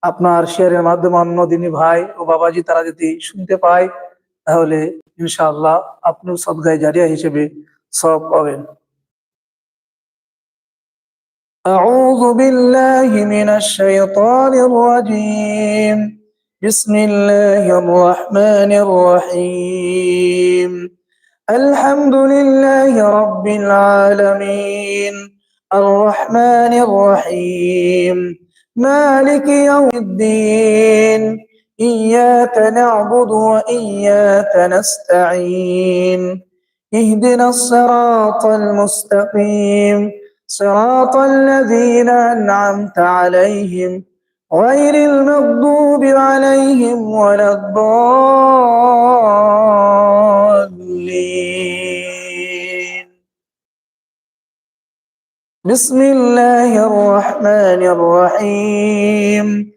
আপনার শেয়ারের মাধ্যমে অন্য দিনী ভাই ও বাবাজি তারা যদি শুনতে পায়, তাহলে ইনশাআল্লাহ আপনিও সদকায়ে জারিয়া হিসেবে সওয়াব পাবেন। أعوذ بالله من الشيطان الرجيم. بسم الله الرحمن الرحيم. الحمد لله رب العالمين الرحمن الرحيم مالك يوم الدين إياك نعبد وإياك نستعين اهدنا الصراط المستقيم صراط الذين أنعمت عليهم غير المغضوب عليهم ولا الضالين. بسم الله الرحمن الرحيم.